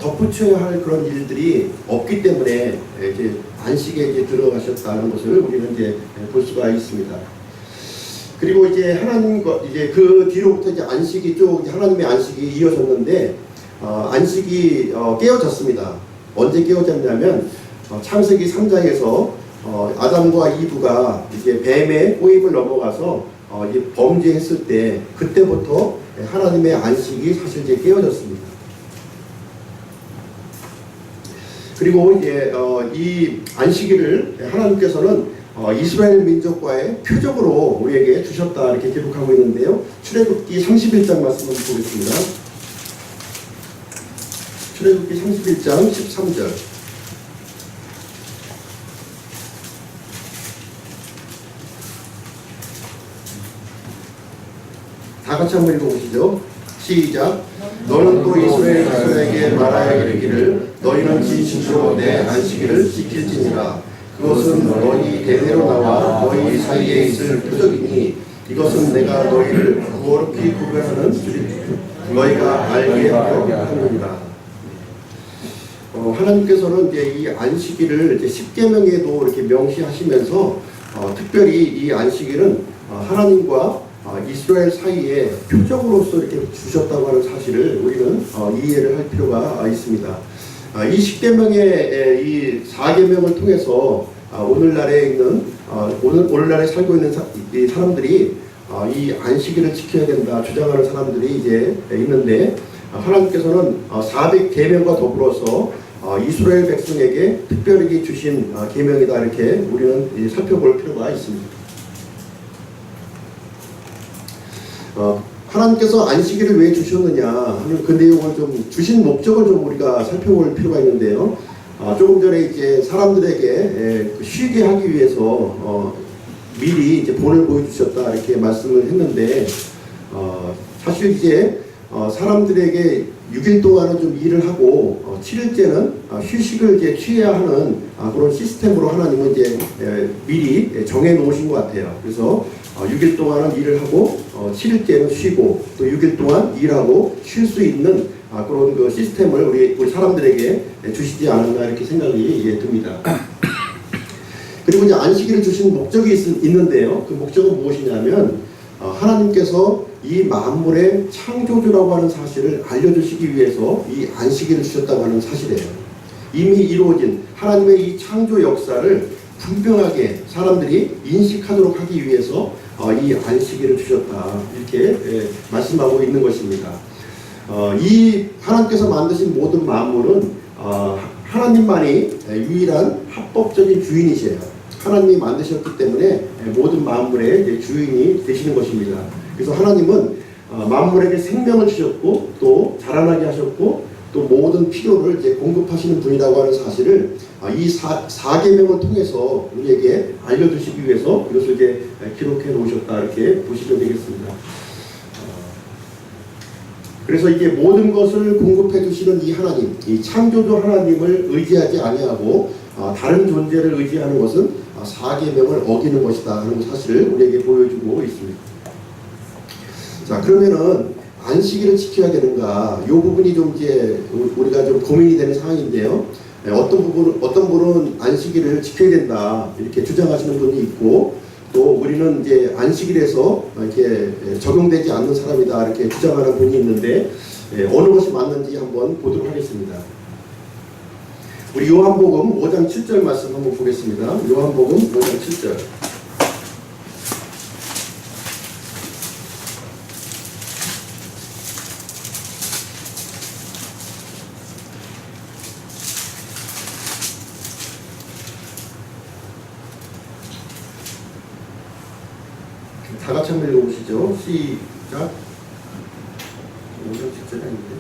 덧붙여야 할 그런 일들이 없기 때문에 이제 안식에 이제 들어가셨다는 것을 우리는 이제 볼 수가 있습니다. 그리고 이제 하나님과 이제 그 뒤로부터 이제 안식이 쭉 하나님의 안식이 이어졌는데 안식이 깨어졌습니다. 언제 깨어졌냐면 창세기 3장에서 아담과 이브가 이제 뱀의 꼬임을 넘어가서 이제 범죄했을 때 그때부터 하나님의 안식이 사실 이제 깨어졌습니다. 그리고 이제 이 안식일을 하나님께서는 이스라엘 민족과의 표적으로 우리에게 주셨다 이렇게 기록하고 있는데요. 출애굽기 31장 말씀을 보겠습니다. 출애굽기 31장 13절. 다 같이 한번 읽어보시죠. 시작. 너는 또 이스라엘 자손에게 말하여 이르기를 너희는 진실로 내 안식일을 지킬지니라. 그것은 너희 대대로 나와 너희 사이에 있을 표적이니 이것은 내가 너희를 거룩히 구별하는 너희가 알게 하려 하느니라. 하나님께서는 이제 이 안식일을 이제 10계명에도 이렇게 명시하시면서 특별히 이 안식일은 하나님과 이스라엘 사이에 표적으로서 이렇게 주셨다고 하는 사실을 우리는 이해를 할 필요가 있습니다. 이 10계명의 이 4계명을 통해서 오늘날에 있는 오늘날에 살고 있는 이 사람들이 이 안식일을 지켜야 된다 주장하는 사람들이 이제 있는데 하나님께서는 400계명과 더불어서 이스라엘 백성에게 특별히 주신 계명이다 이렇게 우리는 살펴볼 필요가 있습니다. 하나님께서 안식일을 왜 주셨느냐 하는 그 내용을 좀 주신 목적을 좀 우리가 살펴볼 필요가 있는데요. 조금 전에 이제 사람들에게 쉬게 하기 위해서 미리 이제 본을 보여주셨다 이렇게 말씀을 했는데 사실 이제 사람들에게 6일 동안은 좀 일을 하고 7일째는 휴식을 이제 취해야 하는 그런 시스템으로 하나님은 이제 미리 정해 놓으신 것 같아요. 그래서 6일 동안은 일을 하고 7일째는 쉬고 또 6일 동안 일하고 쉴 수 있는 그런 그 시스템을 우리 사람들에게 주시지 않았나 이렇게 생각이 듭니다. 그리고 이제 안식일을 주신 목적이 있는데요. 그 목적은 무엇이냐면 하나님께서 이 만물의 창조주라고 하는 사실을 알려주시기 위해서 이 안식일을 주셨다고 하는 사실이에요. 이미 이루어진 하나님의 이 창조 역사를 분명하게 사람들이 인식하도록 하기 위해서 이 안식일을 주셨다 이렇게 말씀하고 있는 것입니다. 이 하나님께서 만드신 모든 만물은 하나님만이 유일한 합법적인 주인이세요. 하나님이 만드셨기 때문에 모든 만물의 주인이 되시는 것입니다. 그래서 하나님은 만물에게 생명을 주셨고 또 자라나게 하셨고 또 모든 필요를 이제 공급하시는 분이라고 하는 사실을 이 4계명을 통해서 우리에게 알려주시기 위해서 이것을 이제 기록해 놓으셨다 이렇게 보시면 되겠습니다. 그래서 이게 모든 것을 공급해 주시는 이 하나님, 이 창조주 하나님을 의지하지 아니하고 다른 존재를 의지하는 것은 4계명을 어기는 것이다 하는 사실을 우리에게 보여주고 있습니다. 자, 그러면은 안식일을 지켜야 되는가? 이 부분이 좀 이제 우리가 좀 고민이 되는 상황인데요. 어떤 분은 안식일을 지켜야 된다 이렇게 주장하시는 분이 있고 또 우리는 이제 안식일에서 이렇게 적용되지 않는 사람이다 이렇게 주장하는 분이 있는데 어느 것이 맞는지 한번 보도록 하겠습니다. 우리 요한복음 5장 7절 말씀 한번 보겠습니다. 요한복음 5장 7절. 다 같이 한번 읽어보시죠. 시작. 5장 7절이 아닌데.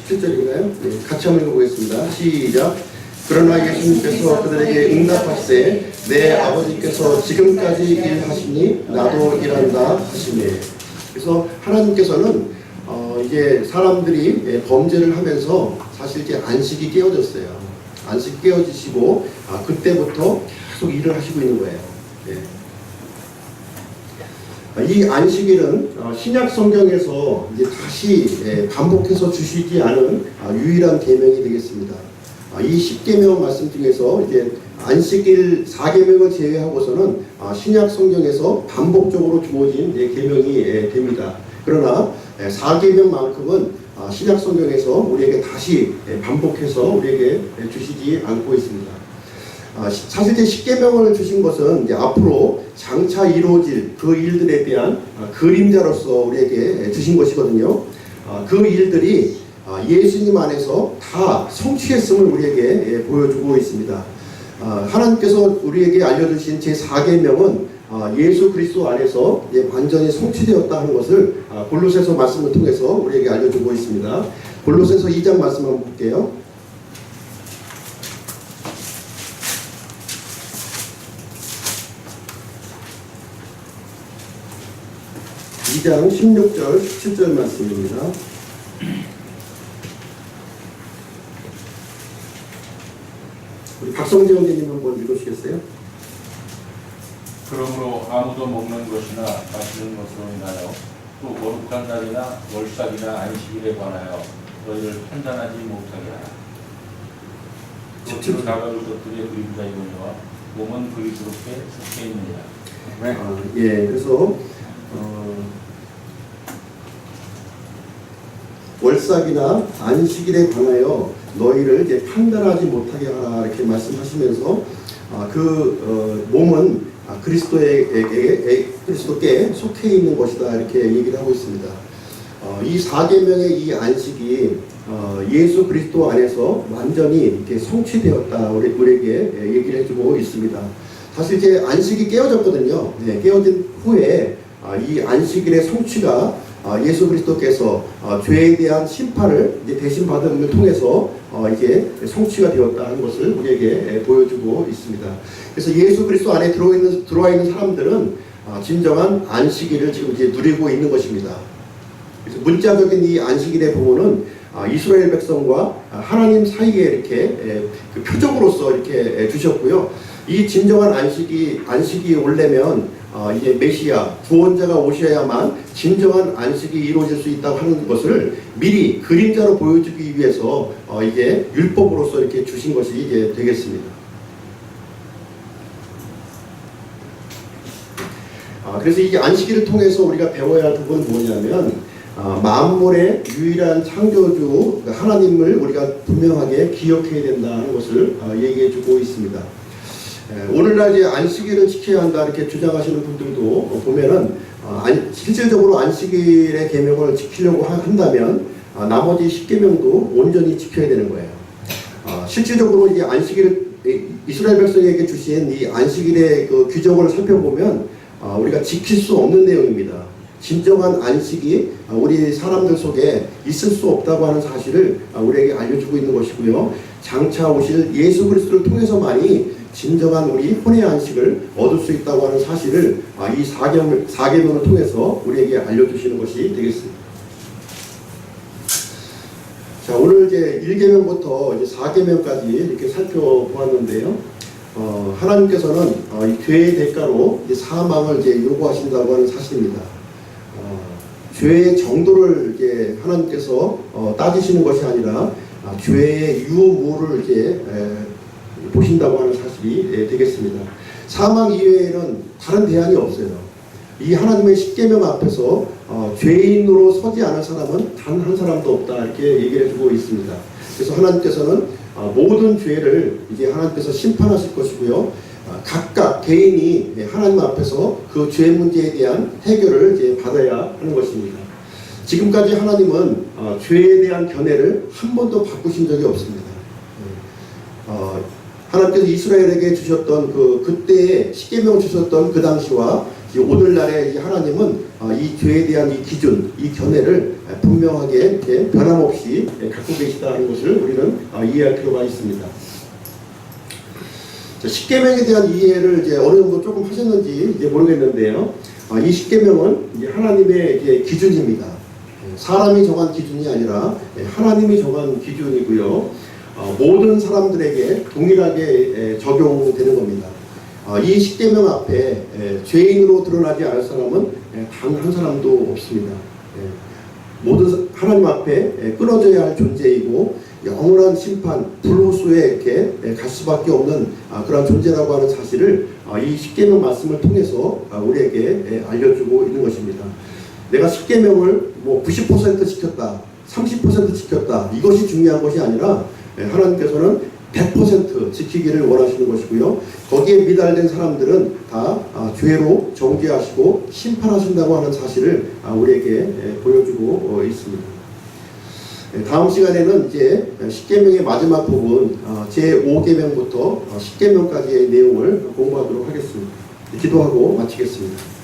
(17절인가요) 네, 같이 한번 읽어보겠습니다. 시작. 그러나 예수님께서 그들에게 응답하시되 내 아버지께서 지금까지 일하시니 나도 일한다 하시네. 그래서 하나님께서는 이제 사람들이 범죄를 하면서 사실 이제 안식이 깨어졌어요. 안식이 깨어지시고 그때부터 계속 일을 하시고 있는 거예요. 네. 이 안식일은 신약 성경에서 이제 다시 반복해서 주시지 않은 유일한 계명이 되겠습니다. 이 10계명 말씀 중에서 이제 안식일 4계명을 제외하고서는 신약 성경에서 반복적으로 주어진 계명이 됩니다. 그러나 4계명만큼은 신약 성경에서 우리에게 다시 반복해서 우리에게 주시지 않고 있습니다. 사실 제 10계명을 주신 것은 이제 앞으로 장차 이루어질 그 일들에 대한 그림자로서 우리에게 주신 것이거든요. 그 일들이 예수님 안에서 다 성취했음을 우리에게 보여주고 있습니다. 하나님께서 우리에게 알려주신 제 4계명은 예수 그리스도 안에서 완전히 성취되었다 하는 것을 골로새서 말씀을 통해서 우리에게 알려주고 있습니다. 골로새서 2장 말씀 한번 볼게요. 2장 16절 17절 말씀입니다. 우리 박성재 형제님 한번 읽으시겠어요? 그러므로 아무도 먹는 것이나 마시는 것으로 인하여 또 거룩한 날이나 월삭이나 안식일에 관하여 너희를 판단하지 못하게 하라. 겉으로 나가는 것들의 그림자이거니와 몸은 그리스도께 속해 있느니라. 예, 그래서 월삭이나 안식일에 관하여 너희를 이제 판단하지 못하게 하라 이렇게 말씀하시면서 몸은 그리스도께 속해 있는 것이다 이렇게 얘기를 하고 있습니다. 이 4계명의 이 안식이 예수 그리스도 안에서 완전히 이렇게 성취되었다 우리에게 얘기를 해주고 있습니다. 사실 이제 안식이 깨어졌거든요. 네, 깨어진 후에 이 안식일의 성취가 예수 그리스도께서 죄에 대한 심판을 이제 대신 받음을 통해서 이게 성취가 되었다는 것을 우리에게 보여주고 있습니다. 그래서 예수 그리스도 안에 들어와 있는 사람들은 진정한 안식일을 지금 이제 누리고 있는 것입니다. 그래서 문자적인 이 안식일의 부분은 이스라엘 백성과 하나님 사이에 이렇게 그 표적으로서 이렇게 주셨고요. 이 진정한 안식이 오려면 이제 메시아 구원자가 오셔야만 진정한 안식이 이루어질 수 있다고 하는 것을 미리 그림자로 보여주기 위해서 이게 율법으로서 이렇게 주신 것이 이제 되겠습니다. 그래서 이 안식일을 통해서 우리가 배워야 할 부분은 뭐냐면 만물의 유일한 창조주 하나님을 우리가 분명하게 기억해야 된다는 것을 얘기해주고 있습니다. 오늘날 이제 안식일을 지켜야 한다 이렇게 주장하시는 분들도 보면은 실질적으로 안식일의 계명을 지키려고 한다면 나머지 10계명도 온전히 지켜야 되는 거예요. 실질적으로 이제 안식일을 이스라엘 백성에게 주신 이 안식일의 그 규정을 살펴보면 우리가 지킬 수 없는 내용입니다. 진정한 안식이 우리 사람들 속에 있을 수 없다고 하는 사실을 우리에게 알려주고 있는 것이고요. 장차 오실 예수 그리스도를 통해서만이 진정한 우리 혼의 안식을 얻을 수 있다고 하는 사실을 이 사계명을 통해서 우리에게 알려주시는 것이 되겠습니다. 자, 오늘 이제 1계명부터 이제 4계명까지 이렇게 살펴보았는데요. 하나님께서는 이 죄의 대가로 이제 사망을 이제 요구하신다고 하는 사실입니다. 죄의 정도를 이제 하나님께서 따지시는 것이 아니라 죄의 유무를 이제 보신다고 하는 사실이 되겠습니다. 사망 이외에는 다른 대안이 없어요. 이 하나님의 십계명 앞에서 죄인으로 서지 않은 사람은 단 한 사람도 없다 이렇게 얘기를 해주고 있습니다. 그래서 하나님께서는 모든 죄를 이제 하나님께서 심판하실 것이고요. 각각 개인이 하나님 앞에서 그 죄 문제에 대한 해결을 이제 받아야 하는 것입니다. 지금까지 하나님은 죄에 대한 견해를 한 번도 바꾸신 적이 없습니다. 하나님께서 이스라엘에게 주셨던 그때의 십계명을 주셨던 그 당시와 오늘날의 하나님은 이 죄에 대한 이 기준, 이 견해를 분명하게 이렇게 변함없이 갖고 계시다는 것을 우리는 이해할 필요가 있습니다. 십계명에 대한 이해를 이제 어느 정도 조금 하셨는지 이제 모르겠는데요. 이 십계명은 이제 하나님의 이제 기준입니다. 사람이 정한 기준이 아니라 하나님이 정한 기준이고요. 모든 사람들에게 동일하게 적용되는 겁니다. 이 십계명 앞에 죄인으로 드러나지 않을 사람은 단 한 사람도 없습니다. 모든 하나님 앞에 끊어져야 할 존재이고 영원한 심판, 불호수에 이렇게 갈 수밖에 없는 그런 존재라고 하는 사실을 이 십계명 말씀을 통해서 우리에게 알려주고 있는 것입니다. 내가 십계명을 뭐 90% 지켰다, 30% 지켰다, 이것이 중요한 것이 아니라 하나님께서는 100% 지키기를 원하시는 것이고요. 거기에 미달된 사람들은 다 죄로 정죄하시고 심판하신다고 하는 사실을 우리에게 보여주고 있습니다. 다음 시간에는 이제 십계명의 마지막 부분 제5계명부터 십계명까지의 내용을 공부하도록 하겠습니다. 기도하고 마치겠습니다.